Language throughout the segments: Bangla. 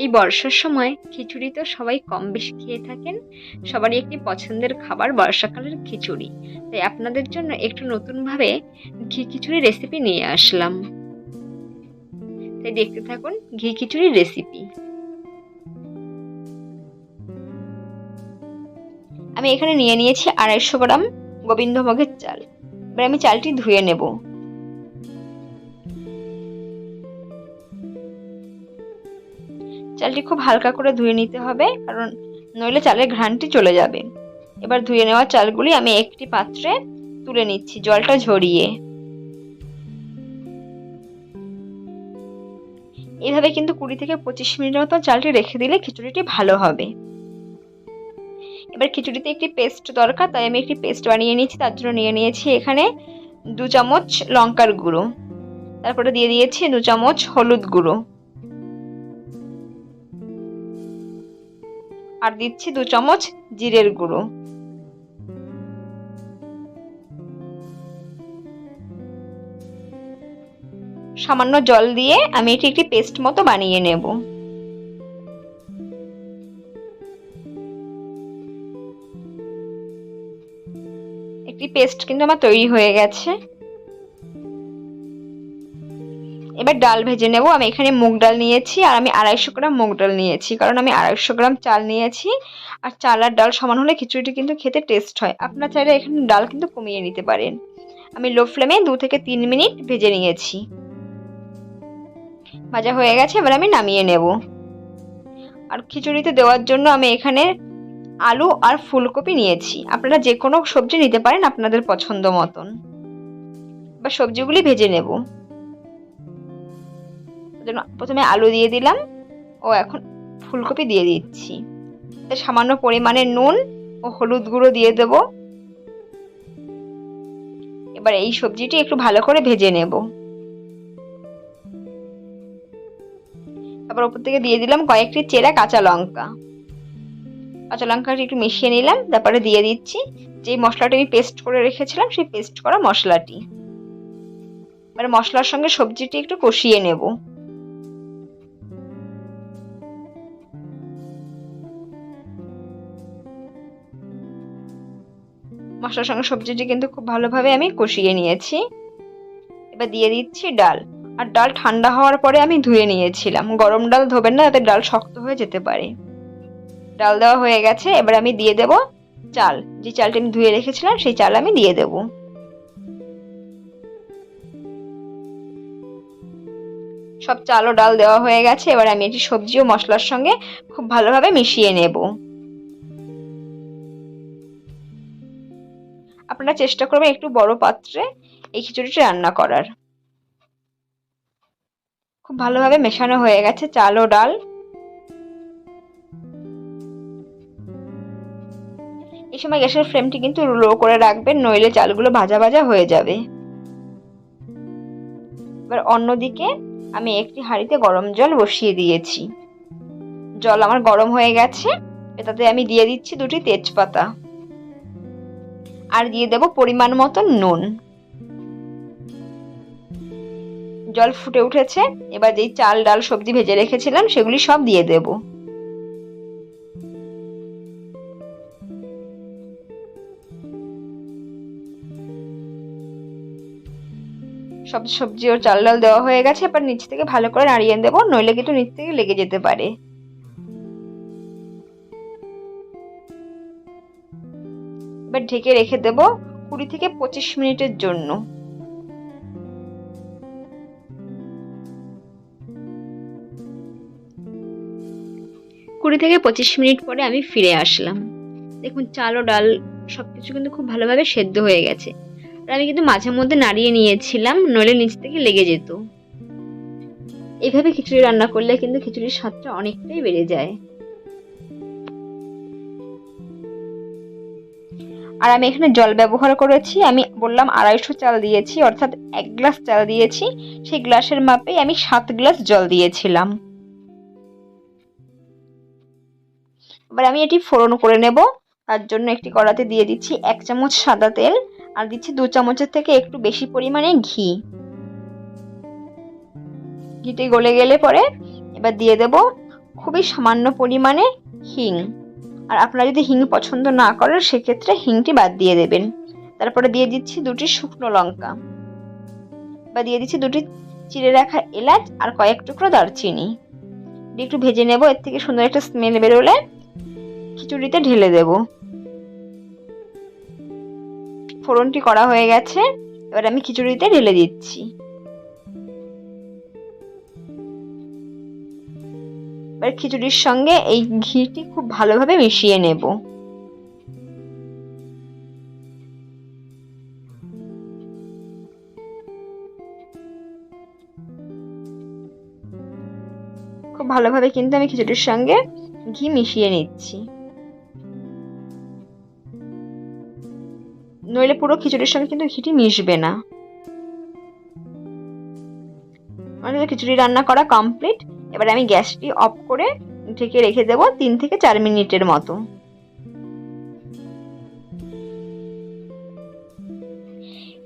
এই বর্ষার সময় খিচুড়ি তো সবাই কম বেশি খেয়ে থাকেন, সবারই একটি পছন্দের খাবার বর্ষাকালের খিচুড়ি। তাই আপনাদের জন্য একটু নতুনভাবে ঘি খিচুড়ি রেসিপি নিয়ে আসলাম। তাই দেখতে থাকুন ঘি খিচুড়ি রেসিপি। আমি এখানে নিয়ে নিয়েছি 250 গ্রাম গোবিন্দভোগের চাল। এবার আমি চালটি ধুয়ে নেব। চালটি খুব হালকা করে ধুয়ে নিতে হবে, কারণ নইলে চালের ঘ্রাণটি চলে যাবে। এবার ধুয়ে নেওয়া চালগুলি আমি একটি পাত্রে তুলে নিচ্ছি জলটা ঝরিয়ে। এইভাবে কিন্তু 20 থেকে 25 মিনিটের মতো চালটি রেখে দিলে খিচুড়িটি ভালো হবে। এবার খিচুড়িতে একটি পেস্ট দরকার, তাই আমি একটি পেস্ট বানিয়ে নিয়েছি। তার জন্য নিয়ে নিয়েছি এখানে 2 চামচ লঙ্কার গুঁড়ো, তারপরে দিয়ে দিয়েছি 2 চামচ হলুদ গুঁড়ো, আর দিচ্ছি 2 চামচ জিরের গুঁড়ো। সামান্য জল দিয়ে আমি এটি একটি পেস্ট মতো বানিয়ে নেব। একটি পেস্ট কিন্তু আমার তৈরি হয়ে গেছে। এবার ডাল ভেজে নেব। আমি এখানে মুগ ডাল নিয়েছি, আর আমি 250 গ্রাম মুগ ডাল নিয়েছি, কারণ আমি 250 গ্রাম চাল নিয়েছি। আর চাল আর ডাল সমান হলে খিচুড়িটি কিন্তু খেতে টেস্ট হয়। আপনারা চাইলে এখানে ডাল কিন্তু কমিয়ে নিতে পারেন। আমি লো ফ্লেমে 2 থেকে 3 মিনিট ভেজে নিয়েছি। ভাজা হয়ে গেছে, এবার আমি নামিয়ে নেব। আর খিচুড়িতে দেওয়ার জন্য আমি এখানে আলু আর ফুলকপি নিয়েছি। আপনারা যে কোনো সবজি নিতে পারেন আপনাদের পছন্দ মতন। এবার সবজিগুলি ভেজে নেব। প্রথমে আলু দিয়ে দিলাম, ও এখন ফুলকপি দিয়ে দিচ্ছি। সামান্য পরিমাণে নুন ও হলুদ গুঁড়ো দিয়ে দেব। এবার এই সবজিটি একটু ভালো করে ভেজে নেব। তারপর উপর থেকে দিয়ে দিলাম কয়েকটি চেরা কাঁচা লঙ্কা। কাঁচা লঙ্কাটি একটু মিশিয়ে নিলাম। তারপরে দিয়ে দিচ্ছি যে মশলাটা আমি পেস্ট করে রেখেছিলাম, সেই পেস্ট করা মশলাটি। এবার মশলার সঙ্গে সবজিটি একটু কষিয়ে নেব। মশলার সঙ্গে সবজিটি কিন্তু খুব ভালোভাবে আমি কষিয়ে নিয়েছি। এবার দিয়ে দিচ্ছি ডাল। আর ডাল ঠান্ডা হওয়ার পরে আমি ধুয়ে নিয়েছিলাম। গরম ডাল ধোবেন না, তাতে ডাল শক্ত হয়ে যেতে পারে। ডাল দেওয়া হয়ে গেছে, এবার আমি দিয়ে দেব চাল। যে চালটা আমি ধুয়ে রেখেছিলাম সেই চাল আমি দিয়ে দেব। সব চাল ও ডাল দেওয়া হয়ে গেছে। এবার আমি এটি সবজি ও মশলার সঙ্গে খুব ভালোভাবে মিশিয়ে নেব। আপনারা চেষ্টা করবেন একটু বড় পাত্রে এই খিচুড়িটি রান্না করার। খুব ভালোভাবে মেশানো হয়ে গেছে চাল ও ডাল। এই সময় গ্যাসের ফ্লেমটি কিন্তু লো করে রাখবেন, নইলে চালগুলো ভাজা ভাজা হয়ে যাবে। এবার অন্যদিকে আমি একটি হাঁড়িতে গরম জল বসিয়ে দিয়েছি। জল আমার গরম হয়ে গেছে। এটাতে আমি দিয়ে দিচ্ছি 2টি তেজপাতা, আর দিয়ে দেব পরিমাণ মতো নুন। জল ফুটে উঠেছে। এবার যেই চাল ডাল সবজি ভেজে রেখেছিলাম সেগুলি সব দিয়ে দেব। সব সবজি ও চাল ডাল দেওয়া হয়ে গেছে। এবার নিচ থেকে ভালো করে নাড়িয়ে দেব, নইলে কিন্তু নিচ থেকে লেগে যেতে পারে। এবার ঢেকে রেখে দেব 20 থেকে 25 মিনিটের জন্য। 20 থেকে 25 মিনিট পরে আমি ফিরে আসলাম। দেখুন চাল ও ডাল সবকিছু কিন্তু খুব ভালোভাবে সেদ্ধ হয়ে গেছে। আর আমি কিন্তু মাঝে মধ্যে নাড়িয়ে নিয়েছিলাম, নইলে নিচ থেকে লেগে যেত। এইভাবে খিচুড়ি রান্না করলে কিন্তু খিচুড়ির স্বাদটা অনেকটাই বেড়ে যায়। আর আমি এখানে জল ব্যবহার করেছি। আমি বললাম 250 চাল দিয়েছি, অর্থাৎ 1 গ্লাস চাল দিয়েছি। সেই গ্লাসের মাপে আমি 7 গ্লাস জল দিয়েছিলাম। এবার আমি এটি ফোড়ন করে নেব। তার জন্য একটি কড়াতে দিয়ে দিচ্ছি 1 চামচ সাদা তেল, আর দিচ্ছি 2 চামচের থেকে একটু বেশি পরিমাণে ঘি। ঘিটি গলে গেলে পরে এবার দিয়ে দেব খুবই সামান্য পরিমাণে হিং। আর আপনারা যদি হিং পছন্দ না করেন সেক্ষেত্রে হিংটি বাদ দিয়ে দেবেন। তারপরে দিয়ে দিচ্ছি 2টি শুকনো লঙ্কা, বা দিয়ে দিচ্ছি 2টি চিড়ে রাখা এলাচ আর কয়েক টুকরো দারচিনি। একটু ভেজে নেব, এর থেকে সুন্দর একটা স্মেল বেরোলে খিচুড়িতে ঢেলে দেব। ফোড়নটি করা হয়ে গেছে, এবার আমি খিচুড়িতে ঢেলে দিচ্ছি। এবার খিচুড়ির সঙ্গে এই ঘিটি খুব ভালোভাবে মিশিয়ে নেব। খুব ভালোভাবে কিন্তু আমি খিচুড়ির সঙ্গে ঘি মিশিয়ে নিচ্ছি, নইলে পুরো খিচুড়ির সঙ্গে কিন্তু ঘিটি মিশবে না। আমাদের খিচুড়ি রান্না করা কমপ্লিট। এবার আমি গ্যাসটি অফ করে ঢেকে রেখে দেব 3 থেকে 4 মিনিটের মতো।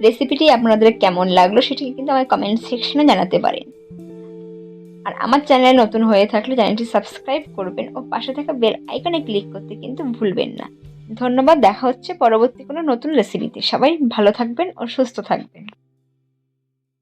রেসিপিটি আপনাদের কেমন লাগলো সেটি কিন্তু আমার কমেন্ট সেকশনে জানাতে পারেন। আর আমার চ্যানেলে নতুন হয়ে থাকলে চ্যানেলটি সাবস্ক্রাইব করবেন ও পাশে থাকা বেল আইকনে ক্লিক করতে কিন্তু ভুলবেন না। ধন্যবাদ। দেখা হচ্ছে পরবর্তী কোনো নতুন রেসিপিতে। সবাই ভালো থাকবেন ও সুস্থ থাকবেন।